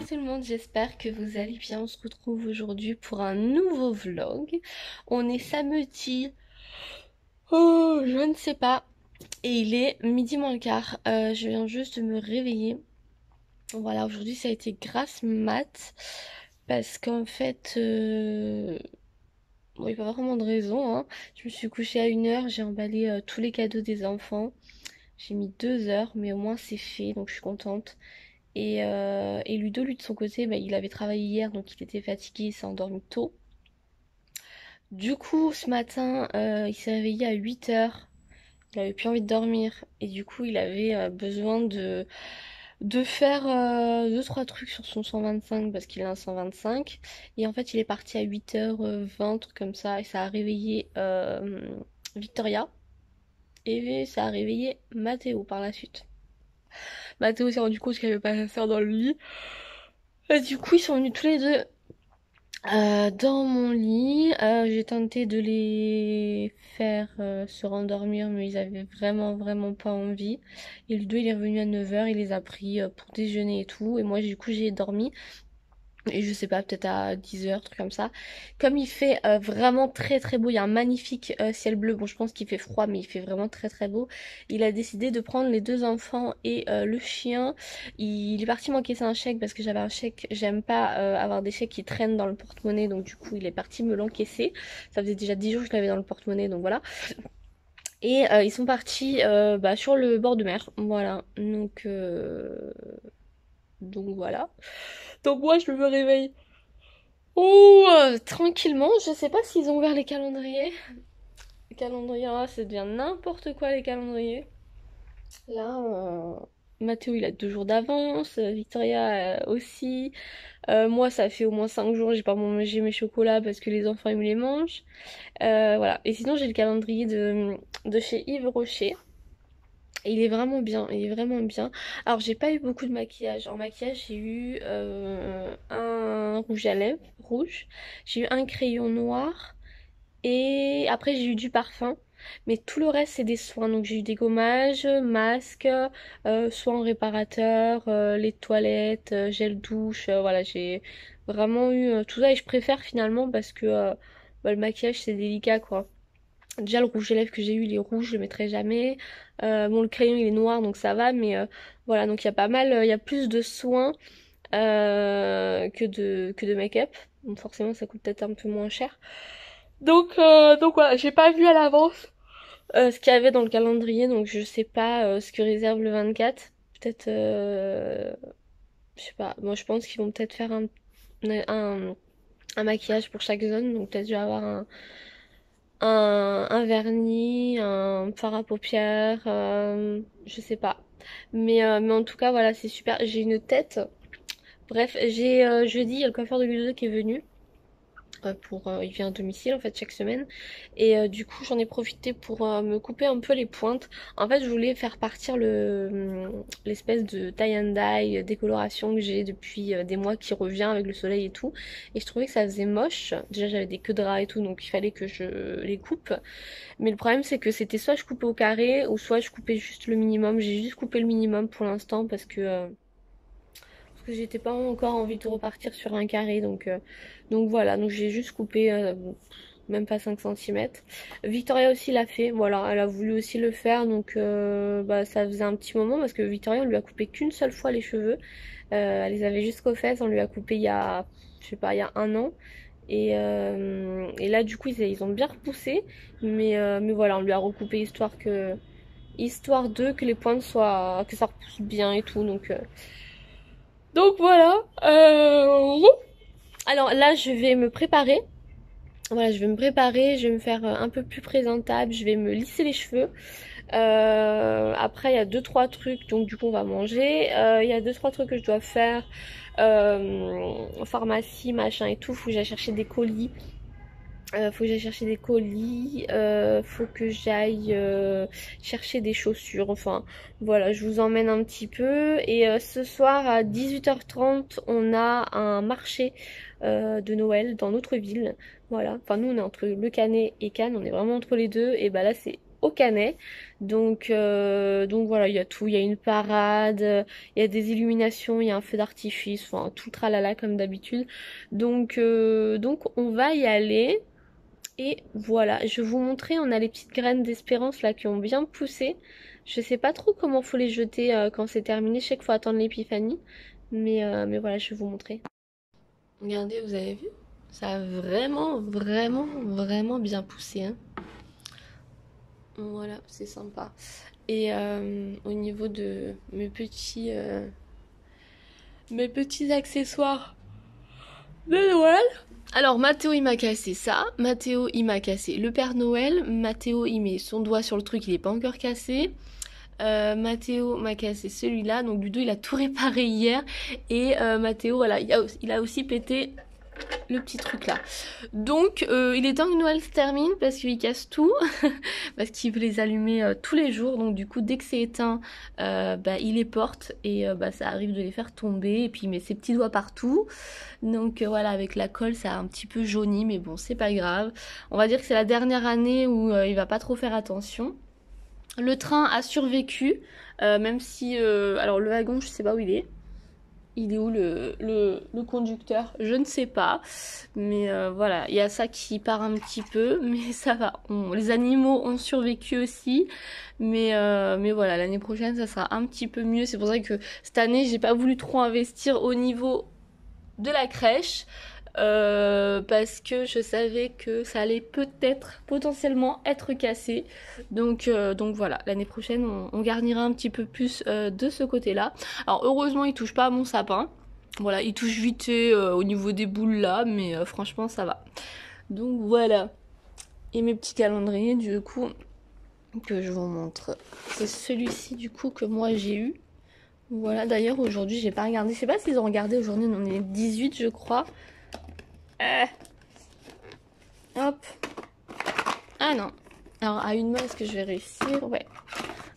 tout le monde, j'espère que vous allez bien. On se retrouve aujourd'hui pour un nouveau vlog. On est samedi, oh, je ne sais pas, et il est midi moins le quart. Je viens juste de me réveiller. Voilà, aujourd'hui ça a été grasse mat, parce qu'en fait, bon, il n'y a pas vraiment de raison, hein. Je me suis couchée à 1 heure, j'ai emballé tous les cadeaux des enfants. J'ai mis 2 heures, mais au moins c'est fait, donc je suis contente. Et Ludo, lui de son côté, bah, il avait travaillé hier, donc il était fatigué, il s'est endormi tôt. Du coup, ce matin, il s'est réveillé à 8 heures. Il avait plus envie de dormir. Et du coup, il avait besoin de faire 2-3 trucs sur son 125 parce qu'il a un 125. Et en fait, il est parti à 8h20, truc comme ça. Et ça a réveillé Victoria. Et ça a réveillé Mathéo par la suite. Mathéo s'est rendu compte qu'il avait pas sa soeur dans le lit. Et du coup, ils sont venus tous les deux dans mon lit. J'ai tenté de les faire se rendormir, mais ils avaient vraiment pas envie. Et Ludo, il est revenu à 9 heures, il les a pris pour déjeuner et tout. Et moi, du coup, j'ai dormi. Et je sais pas, peut-être à 10 heures, truc comme ça. Comme il fait vraiment très beau, il y a un magnifique ciel bleu. Bon, je pense qu'il fait froid, mais il fait vraiment très beau. Il a décidé de prendre les deux enfants et le chien. Il est parti m'encaisser un chèque parce que j'avais un chèque. J'aime pas avoir des chèques qui traînent dans le porte-monnaie, donc du coup, il est parti me l'encaisser. Ça faisait déjà 10 jours que je l'avais dans le porte-monnaie, donc voilà. Et ils sont partis bah, sur le bord de mer, voilà. Donc voilà. Donc moi, je me réveille. Oh, tranquillement, je sais pas s'ils ont ouvert les calendriers. Les calendriers, là, ça devient n'importe quoi les calendriers. Là, Mathéo, il a 2 jours d'avance, Victoria aussi. Moi, ça fait au moins 5 jours, j'ai pas mangé mes chocolats parce que les enfants, ils me les mangent. Voilà. Et sinon, j'ai le calendrier de chez Yves Rocher. Et il est vraiment bien, il est vraiment bien. Alors, j'ai pas eu beaucoup de maquillage. En maquillage, j'ai eu un rouge à lèvres rouge. J'ai eu un crayon noir. Et après, j'ai eu du parfum. Mais tout le reste, c'est des soins. Donc, j'ai eu des gommages, masques, soins réparateurs, les toilettes, gel douche. Voilà, j'ai vraiment eu tout ça. Et je préfère finalement parce que bah, le maquillage, c'est délicat, quoi. Déjà, le rouge à lèvres que j'ai eu, il est rouge, je le mettrai jamais. Bon, le crayon, il est noir, donc ça va. Mais voilà, donc il y a pas mal, il y a plus de soins que de make-up. Donc forcément, ça coûte peut-être un peu moins cher. Donc voilà, j'ai pas vu à l'avance ce qu'il y avait dans le calendrier, donc je sais pas ce que réserve le 24. Peut-être, je sais pas, moi je pense qu'ils vont peut-être faire un, un maquillage pour chaque zone, donc peut-être je vais avoir un vernis, un fard à paupières, je sais pas. Mais en tout cas, voilà, c'est super. J'ai une tête. Bref, j'ai jeudi, il y a le coiffeur de Ludo qui est venu. Il vient à domicile en fait chaque semaine et du coup j'en ai profité pour me couper un peu les pointes. En fait je voulais faire partir l'espèce de tie and dye décoloration que j'ai depuis des mois qui revient avec le soleil et tout, et je trouvais que ça faisait moche. Déjà j'avais des queues de ras et tout, donc il fallait que je les coupe, mais le problème c'est que c'était soit je coupais au carré ou soit je coupais juste le minimum. J'ai juste coupé le minimum pour l'instant parce que j'étais pas encore envie de repartir sur un carré, donc voilà, donc j'ai juste coupé même pas 5 centimètres. Victoria aussi l'a fait, voilà, elle a voulu aussi le faire, donc bah, ça faisait un petit moment parce que Victoria on lui a coupé qu'une seule fois les cheveux. Elle les avait jusqu'aux fesses, on lui a coupé il y a, je sais pas, il y a 1 an. Et là du coup ils ont bien repoussé, mais voilà, on lui a recoupé histoire de que les pointes soient, que ça repousse bien et tout, donc voilà. Alors là, je vais me préparer. Voilà, je vais me préparer, je vais me faire un peu plus présentable, je vais me lisser les cheveux. Après, il y a 2-3 trucs, donc du coup, on va manger. Il y a 2-3 trucs que je dois faire. Pharmacie, machin et tout. Faut que j'aille chercher des colis. Faut que j'aille chercher des chaussures, enfin voilà, je vous emmène un petit peu. Et ce soir à 18h30 on a un marché de Noël dans notre ville, voilà, enfin nous on est entre Le Canet et Cannes, on est vraiment entre les deux, et bah là c'est au Canet. Donc voilà, il y a tout, il y a une parade, il y a des illuminations, il y a un feu d'artifice, enfin tout le tralala comme d'habitude. Donc on va y aller. Et voilà, je vais vous montrer, on a les petites graines d'espérance là qui ont bien poussé. Je sais pas trop comment faut les jeter quand c'est terminé, je sais qu'il faut attendre l'épiphanie. Mais voilà, je vais vous montrer. Regardez, vous avez vu? Ça a vraiment bien poussé, hein. Voilà, c'est sympa. Et au niveau de mes petits accessoires de Noël. Alors Mathéo il m'a cassé ça, Mathéo il m'a cassé le Père Noël, Mathéo il met son doigt sur le truc, il est pas encore cassé. Mathéo m'a cassé celui-là, donc Ludo il a tout réparé hier. Et Mathéo voilà, il a aussi pété le petit truc là. Donc il est temps que Noël se termine parce qu'il casse tout, parce qu'il veut les allumer tous les jours. Donc du coup dès que c'est éteint, il les porte et ça arrive de les faire tomber. Et puis il met ses petits doigts partout. Donc voilà, avec la colle ça a un petit peu jauni, mais bon c'est pas grave. On va dire que c'est la dernière année où il va pas trop faire attention. Le train a survécu, même si... alors le wagon, je sais pas où il est. Il est où le conducteur? Je ne sais pas. Mais voilà, il y a ça qui part un petit peu, mais ça va. Les animaux ont survécu aussi. Mais voilà, l'année prochaine, ça sera un petit peu mieux. C'est pour ça que cette année, j'ai pas voulu trop investir au niveau de la crèche. Parce que je savais que ça allait peut-être potentiellement être cassé. Donc voilà, l'année prochaine on garnira un petit peu plus de ce côté là. Alors heureusement il touche pas à mon sapin. Voilà, il touche vite au niveau des boules là, mais franchement ça va. Donc voilà. Et mes petits calendriers du coup que je vous montre. C'est celui-ci du coup que moi j'ai eu. Voilà, d'ailleurs aujourd'hui j'ai pas regardé. Je sais pas s'ils ont regardé aujourd'hui, on est 18 je crois. Hop. Ah non. Alors à une main, est-ce que je vais réussir? Ouais.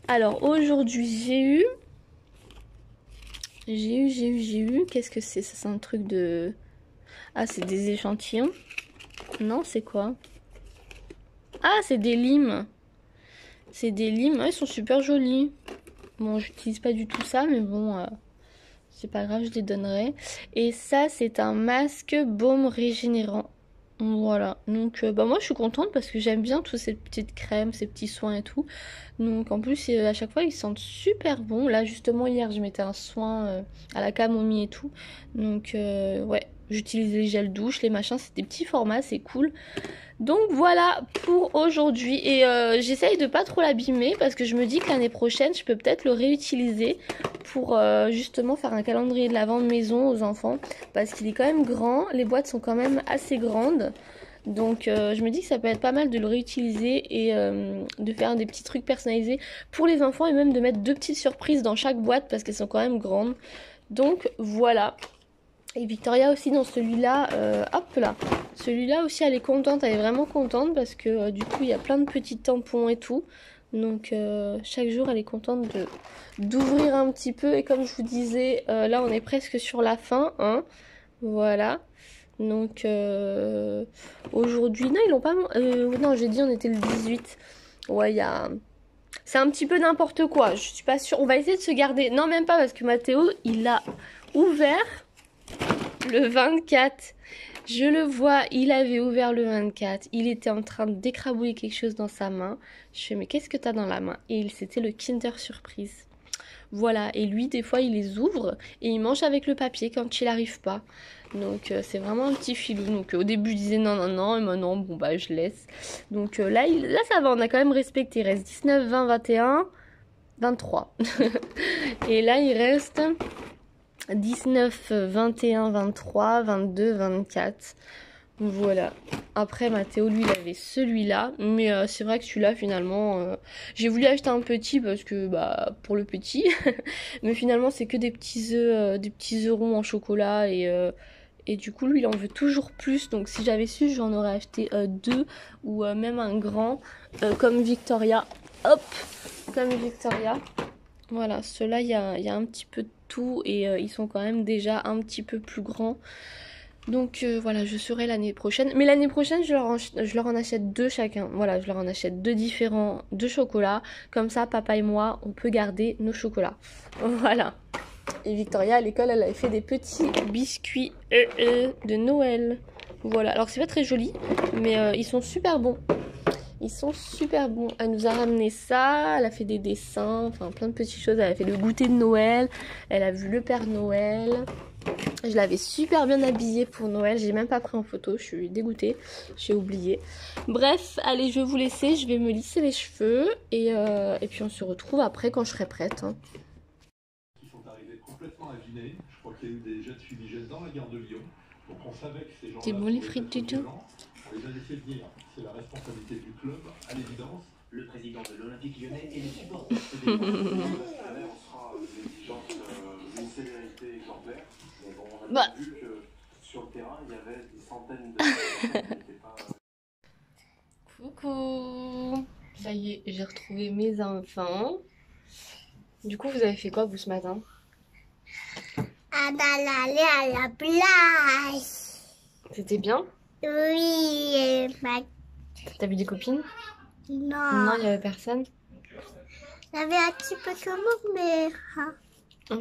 Alors aujourd'hui j'ai eu. Qu'est-ce que c'est? Ça c'est un truc de... Ah c'est des échantillons. Non c'est quoi? Ah c'est des limes. C'est des limes. Ouais, ils sont super jolis. Bon j'utilise pas du tout ça mais bon... c'est pas grave, je les donnerai. Et ça c'est un masque baume régénérant. Voilà, donc moi je suis contente parce que j'aime bien toutes ces petites crèmes, ces petits soins et tout. Donc en plus à chaque fois ils sentent super bon. Là justement hier je mettais un soin à la camomille et tout. Donc ouais, j'utilise les gels douche, les machins, c'est des petits formats, c'est cool. Donc voilà pour aujourd'hui et j'essaye de pas trop l'abîmer parce que je me dis que l'année prochaine je peux peut-être le réutiliser pour justement faire un calendrier de l'Avent de maison aux enfants parce qu'il est quand même grand, les boîtes sont quand même assez grandes. Donc je me dis que ça peut être pas mal de le réutiliser et de faire des petits trucs personnalisés pour les enfants et même de mettre 2 petites surprises dans chaque boîte parce qu'elles sont quand même grandes. Donc voilà. Et Victoria aussi dans celui-là, hop là, celui-là aussi elle est contente, elle est vraiment contente parce que du coup il y a plein de petits tampons et tout. Donc chaque jour elle est contente d'ouvrir un petit peu et comme je vous disais, là on est presque sur la fin, hein, voilà. Donc aujourd'hui, non ils l'ont pas, non j'ai dit on était le 18, ouais il y a... C'est un petit peu n'importe quoi, je suis pas sûre, on va essayer de se garder, non même pas parce que Mathéo il a ouvert le 24, je le vois, il avait ouvert le 24, il était en train d'écrabouiller quelque chose dans sa main. Je fais mais qu'est-ce que t'as dans la main? Et c'était le Kinder Surprise. Voilà, et lui des fois il les ouvre et il mange avec le papier quand il arrive pas. Donc c'est vraiment un petit filou. Donc au début il disait non et maintenant bon bah je laisse. Donc là ça va, on a quand même respecté. Il reste 19, 20, 21, 23. Et là il reste 19, 21, 23, 22, 24. Voilà. Après Mathéo lui il avait celui-là. Mais c'est vrai que celui-là finalement j'ai voulu acheter un petit parce que bah pour le petit. Mais finalement c'est que des petits œufs ronds en chocolat et du coup lui il en veut toujours plus. Donc si j'avais su j'en aurais acheté 2 ou même un grand comme Victoria. Hop, comme Victoria. Voilà, ceux-là il y a un petit peu de tout et ils sont quand même déjà un petit peu plus grands. Donc voilà, je serai l'année prochaine. Mais l'année prochaine, je leur en achète deux chacun. Voilà, je leur en achète deux différents de chocolat. Comme ça, papa et moi, on peut garder nos chocolats. Voilà. Et Victoria, à l'école, elle avait fait des petits biscuits de Noël. Voilà, alors c'est pas très joli, mais ils sont super bons. Ils sont super bons. Elle nous a ramené ça, elle a fait des dessins, enfin plein de petites choses. Elle a fait le goûter de Noël, elle a vu le Père Noël. Je l'avais super bien habillée pour Noël, j'ai même pas pris en photo, je suis dégoûtée, j'ai oublié. Bref, allez, je vais vous laisser, je vais me lisser les cheveux et puis on se retrouve après quand je serai prête. Hein. Qui sont arrivés complètement avinés. Je crois qu'il y a eu des jets de fumigène dans la gare de Lyon. Donc on savait que ces gens-là C'est bon les frites du tout? on les a laissés venir. C'est la responsabilité du club, à l'évidence. Le président de l'Olympique lyonnais et les supporters. On sera l'exigence d'une sévérité exemplaire. Mais bon, on a vu que sur le terrain, il y avait des centaines de personnes qui n'étaient pas... Coucou! Ça y est, j'ai retrouvé mes enfants. Du coup, vous avez fait quoi vous ce matin? On allait à la plage. C'était bien? Oui, T'as vu des copines? non. Non, il y avait personne? Il y avait un petit peu de monde, mais...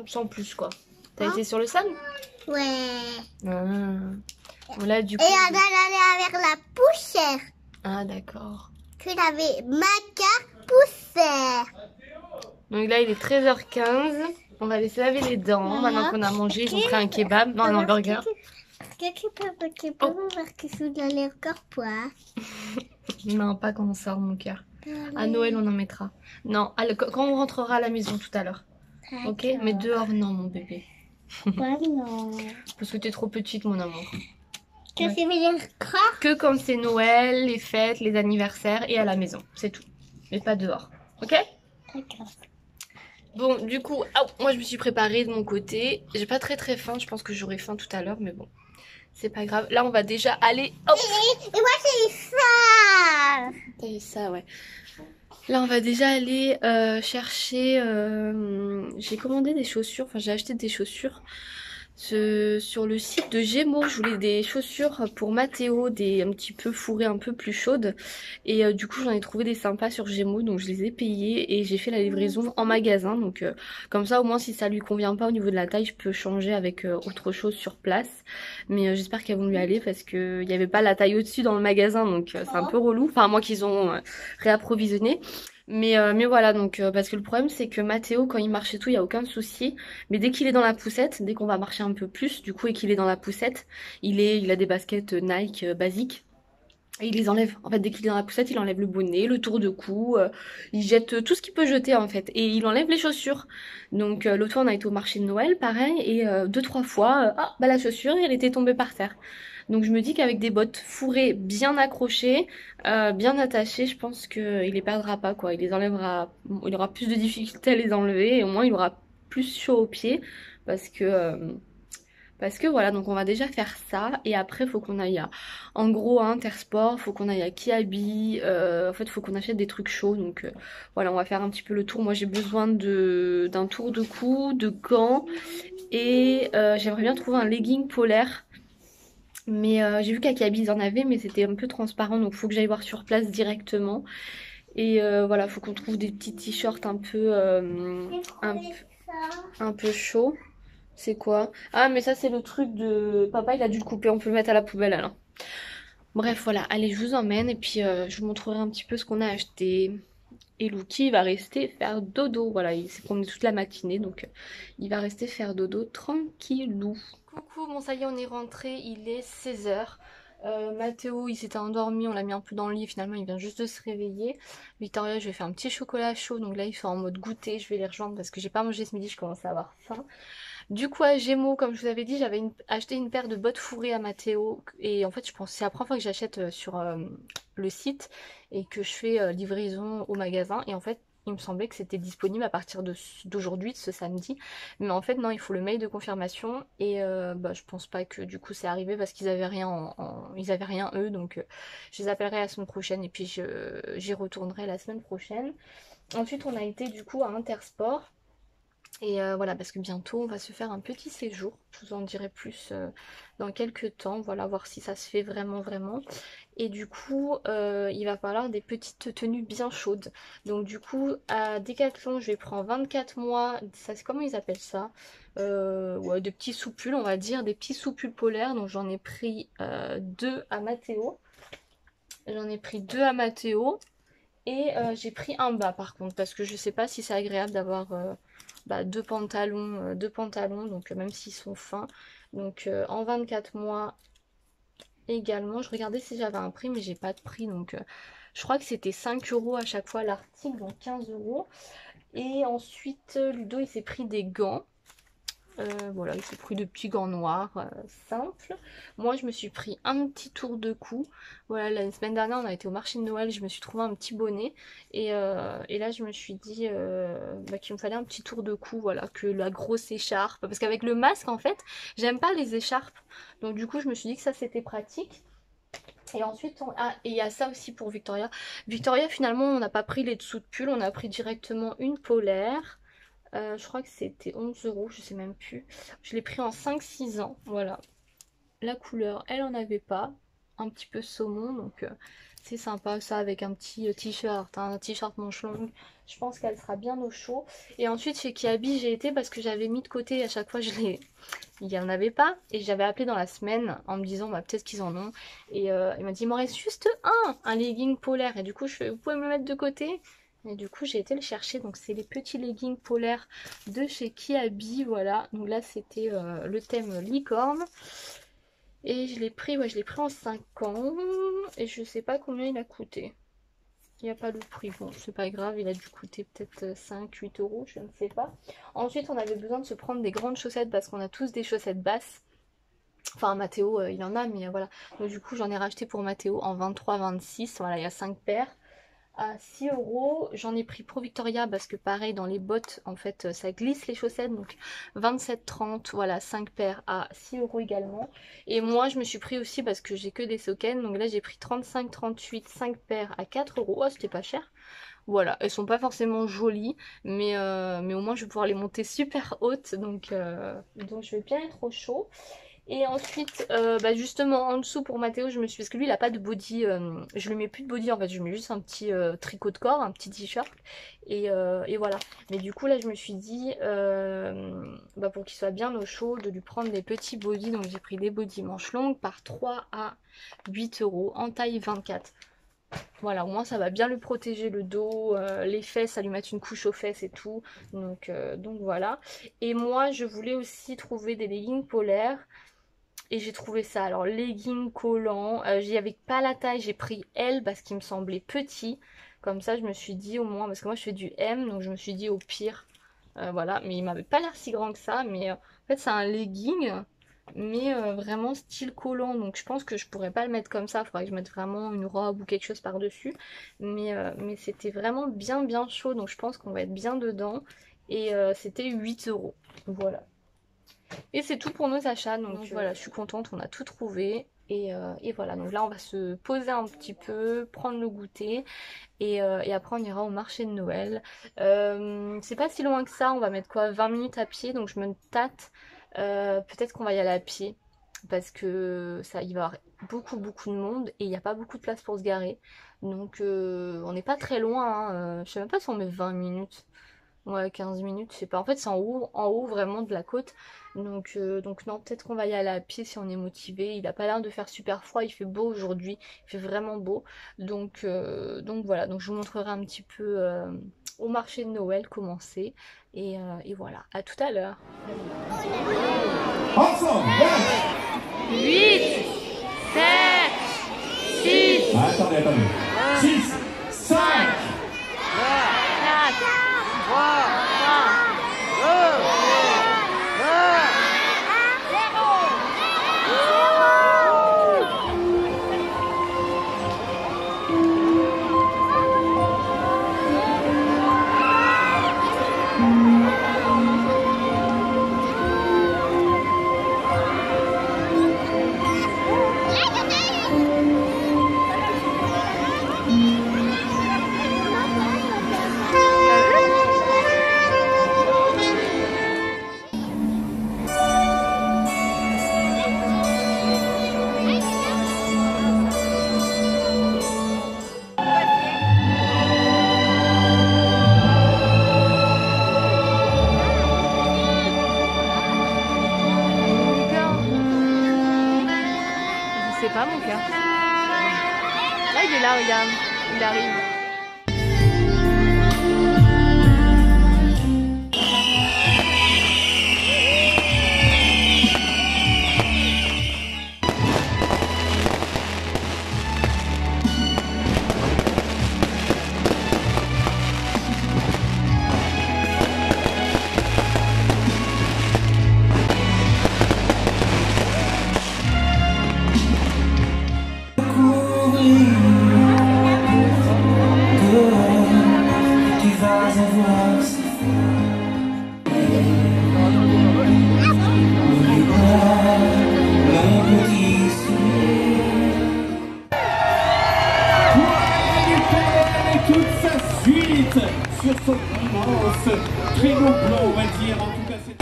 Sans plus quoi. T'as été sur le sable? Ouais. Voilà, du coup. Et on allait avec la poussière. Ah, d'accord. Tu l'avais ma poussière. Donc là, il est 13h15. On va laisser laver les dents. Maintenant qu'on a mangé, ils ont pris un kebab. Non, un hamburger. Tu peux me voir que c'est dans les corps, quoi. Non, pas quand on sort, mon cœur. À Noël, on en mettra. Non, quand on rentrera à la maison tout à l'heure. Ok? Mais dehors, non, mon bébé. Non. Parce que t'es trop petite, mon amour. Que c'est venir quoi? Que quand c'est Noël, les fêtes, les anniversaires et à la maison. C'est tout. Mais pas dehors. Ok? D'accord. Bon, du coup, moi je me suis préparée de mon côté. J'ai pas très faim. Je pense que j'aurai faim tout à l'heure, mais bon. C'est pas grave. Là, on va déjà aller... Oh, Et moi, j'ai ça. t'as eu ça, ouais. Là, on va déjà aller chercher... J'ai commandé des chaussures. Enfin, j'ai acheté des chaussures sur le site de Gémeaux. Je voulais des chaussures pour Mathéo, un petit peu fourrées, un peu plus chaudes. Et du coup, j'en ai trouvé des sympas sur Gémeaux. Donc, je les ai payées et j'ai fait la livraison en magasin. Donc, comme ça, au moins, si ça lui convient pas au niveau de la taille, je peux changer avec autre chose sur place. Mais j'espère qu'elles vont lui aller parce qu'il n'y avait pas la taille au-dessus dans le magasin. Donc, c'est un peu relou. Enfin, moi qu'ils ont réapprovisionné. Mais voilà, donc parce que le problème c'est que Mathéo quand il marche et tout, il n'y a aucun souci. Mais dès qu'il est dans la poussette, dès qu'on va marcher un peu plus, du coup, et qu'il est dans la poussette, il a des baskets Nike basiques. Et il les enlève. En fait, dès qu'il est dans la poussette, il enlève le bonnet, le tour de cou, il jette tout ce qu'il peut jeter en fait. Et il enlève les chaussures. Donc l'autre fois, on a été au marché de Noël, pareil, et 2-3 fois, la chaussure, elle était tombée par terre. Donc je me dis qu'avec des bottes fourrées, bien accrochées, bien attachées, je pense qu'il les perdra pas quoi. Il les enlèvera, il aura plus de difficultés à les enlever et au moins il aura plus chaud aux pieds parce que voilà, donc on va déjà faire ça et après faut qu'on aille en gros à Intersport, faut qu'on aille à Kiabi, en fait faut qu'on achète des trucs chauds donc voilà on va faire un petit peu le tour. Moi j'ai besoin d'un tour de cou, de gants et j'aimerais bien trouver un legging polaire. Mais j'ai vu qu'à Kiabi ils en avaient mais c'était un peu transparent donc faut que j'aille voir sur place directement. Et voilà, faut qu'on trouve des petits t-shirts un peu chauds. C'est quoi? Ah mais ça c'est le truc de... Papa il a dû le couper, on peut le mettre à la poubelle alors. Bref voilà, allez je vous emmène et puis je vous montrerai un petit peu ce qu'on a acheté. Et Lucky va rester faire dodo, voilà il s'est promené toute la matinée donc il va rester faire dodo tranquillou. Coucou, bon ça y est on est rentré, il est 16h. Mathéo il s'était endormi, on l'a mis un peu dans le lit, finalement il vient juste de se réveiller. Victoria je vais faire un petit chocolat chaud, donc là ils sont en mode goûter, je vais les rejoindre parce que j'ai pas mangé ce midi, je commence à avoir faim. Du coup à Gémeaux, comme je vous avais dit, j'avais acheté une paire de bottes fourrées à Mathéo. Et en fait je pense que c'est la première fois que j'achète sur le site et que je fais livraison au magasin. Et en fait il me semblait que c'était disponible à partir d'aujourd'hui, de ce samedi. Mais en fait non, il faut le mail de confirmation. Et je pense pas que du coup c'est arrivé parce qu'ils avaient rien ils avaient rien eux. Donc je les appellerai la semaine prochaine et puis j'y retournerai la semaine prochaine. Ensuite on a été du coup à Intersport. Et voilà, parce que bientôt on va se faire un petit séjour. Je vous en dirai plus dans quelques temps. Voilà, voir si ça se fait vraiment vraiment. Et du coup, il va falloir des petites tenues bien chaudes. Donc du coup, à Decathlon, je vais prendre 24 mois. Ça, c'est comment ils appellent ça? Ouais, de petits sous-pulls, on va dire, des petits sous-pulls polaires. Donc j'en ai pris deux à Mathéo. J'en ai pris deux à Mathéo. Et j'ai pris un bas par contre, parce que je sais pas si c'est agréable d'avoir deux pantalons, donc même s'ils sont fins. Donc en 24 mois également, je regardais si j'avais un prix, mais j'ai pas de prix, donc je crois que c'était 5 € à chaque fois l'article, donc 15 €. Et ensuite, Ludo il s'est pris des gants. Voilà, il s'est pris de petits gants noirs simples. Moi, je me suis pris un petit tour de cou. Voilà, la semaine dernière, on a été au marché de Noël. Je me suis trouvé un petit bonnet. Et là, je me suis dit qu'il me fallait un petit tour de cou. Voilà, que la grosse écharpe. Parce qu'avec le masque, en fait, j'aime pas les écharpes. Donc, du coup, je me suis dit que ça, c'était pratique. Et ensuite, et il y a ça aussi pour Victoria. Victoria, finalement, on n'a pas pris les dessous de pull. On a pris directement une polaire. Je crois que c'était 11 €, je sais même plus. Je l'ai pris en 5-6 ans, voilà. La couleur, elle en avait pas. Un petit peu saumon, donc c'est sympa ça avec un petit t-shirt, un t-shirt manche longue. Je pense qu'elle sera bien au chaud. Et ensuite chez Kiabi j'ai été parce que j'avais mis de côté à chaque fois il n'y en avait pas. Et j'avais appelé dans la semaine en me disant peut-être qu'ils en ont. Et il m'a dit il m'en reste juste un legging polaire. Et du coup je fais vous pouvez me le mettre de côté? Et du coup j'ai été le chercher, donc c'est les petits leggings polaires de chez Kiabi, voilà. Donc là c'était le thème licorne. Et je l'ai pris, ouais je l'ai pris en 5 ans. Et je sais pas combien il a coûté. Il n'y a pas le prix, bon c'est pas grave, il a dû coûter peut-être 5-8 €, je ne sais pas. Ensuite on avait besoin de se prendre des grandes chaussettes parce qu'on a tous des chaussettes basses. Enfin Mathéo il en a mais voilà. Donc du coup j'en ai racheté pour Mathéo en 23-26, voilà il y a 5 paires. À 6 €, j'en ai pris pour Victoria parce que pareil dans les bottes en fait ça glisse les chaussettes, donc 27-30, voilà 5 paires à 6 € également. Et moi je me suis pris aussi parce que j'ai que des Soken, donc là j'ai pris 35-38, 5 paires à 4 €, oh, c'était pas cher. Voilà, elles sont pas forcément jolies, mais au moins je vais pouvoir les monter super hautes, donc je vais bien être au chaud. Et ensuite, justement en dessous pour Mathéo, je me suis... Parce que lui il a pas de body, je lui mets plus de body en fait, je lui mets juste un petit tricot de corps, un petit t-shirt. Et voilà. Mais du coup là je me suis dit, pour qu'il soit bien au chaud, de lui prendre des petits bodys. Donc j'ai pris des bodys manches longues par 3 à 8 € en taille 24. Voilà, au moins ça va bien lui protéger le dos, les fesses, ça lui mettre une couche aux fesses et tout. Donc voilà. Et moi je voulais aussi trouver des leggings polaires. Et j'ai trouvé ça, alors leggings collants, j'y avais pas la taille, j'ai pris L parce qu'il me semblait petit. Comme ça je me suis dit au moins, parce que moi je fais du M, donc je me suis dit au pire, voilà. Mais il m'avait pas l'air si grand que ça, mais en fait c'est un legging, mais vraiment style collant. Donc je pense que je pourrais pas le mettre comme ça, il faudrait que je mette vraiment une robe ou quelque chose par dessus. Mais c'était vraiment bien bien chaud, donc je pense qu'on va être bien dedans. Et c'était 8 €, voilà. Et c'est tout pour nos achats, donc voilà, je suis contente, on a tout trouvé. Et voilà, donc là on va se poser un petit peu, prendre le goûter. Et après on ira au marché de Noël. C'est pas si loin que ça, on va mettre quoi, 20 minutes à pied, donc je me tâte. Peut-être qu'on va y aller à pied. Parce que ça, il va y avoir beaucoup de monde et il n'y a pas beaucoup de place pour se garer. Donc on n'est pas très loin, hein. Je sais même pas si on met 20 minutes. Ouais, 15 minutes, je sais pas. En fait, c'est en haut vraiment de la côte. Donc non, peut-être qu'on va y aller à pied si on est motivé. Il a pas l'air de faire super froid, il fait beau aujourd'hui. Il fait vraiment beau. Donc voilà, donc je vous montrerai un petit peu au marché de Noël comment c'est. Et voilà, à tout à l'heure. Ensemble, 8, 7, 6, attendez. 6, 5, 4, 3, 2, mon cœur. Là, il est là, regarde. Il arrive. Toute sa suite sur son immense très beau plan, on va dire. En tout cas, c'est...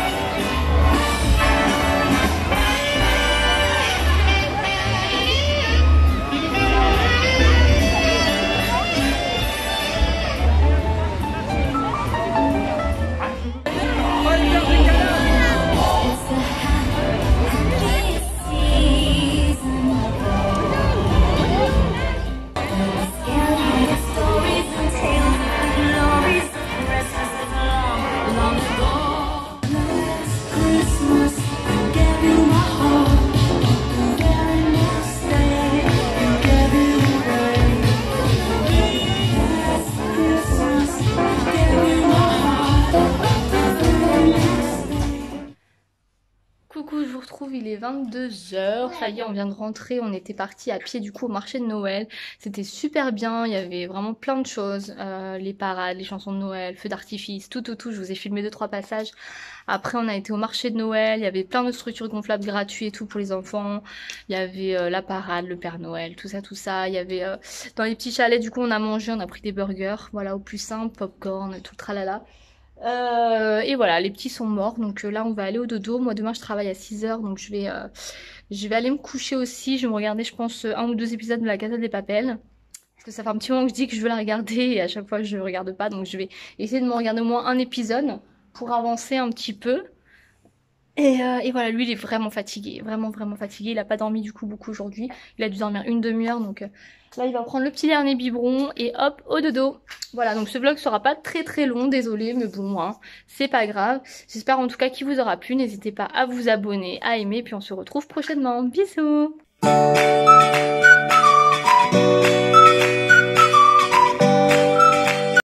Coucou, je vous retrouve, il est 22h, ça y est on vient de rentrer, on était parti à pied du coup au marché de Noël, c'était super bien, il y avait vraiment plein de choses, les parades, les chansons de Noël, feux d'artifice, tout, je vous ai filmé 2-3 passages. Après on a été au marché de Noël, il y avait plein de structures gonflables gratuites et tout pour les enfants, il y avait la parade, le Père Noël, tout ça, il y avait dans les petits chalets du coup on a mangé, on a pris des burgers, voilà au plus simple, popcorn, tout le tralala. Et voilà, les petits sont morts, donc là on va aller au dodo. Moi demain je travaille à 6h, donc je vais aller me coucher aussi. Je vais me regarder je pense 1 ou 2 épisodes de la Casa de Papel, parce que ça fait un petit moment que je dis que je veux la regarder et à chaque fois je ne regarde pas, donc je vais essayer de me regarder au moins un épisode pour avancer un petit peu. Et voilà, lui il est vraiment fatigué, vraiment fatigué, il a pas dormi du coup beaucoup aujourd'hui, il a dû dormir une demi-heure, donc là il va prendre le petit dernier biberon et hop au dodo. Voilà, donc ce vlog sera pas très long, désolé, mais bon, hein, c'est pas grave. J'espère en tout cas qu'il vous aura plu, n'hésitez pas à vous abonner, à aimer, puis on se retrouve prochainement, bisous.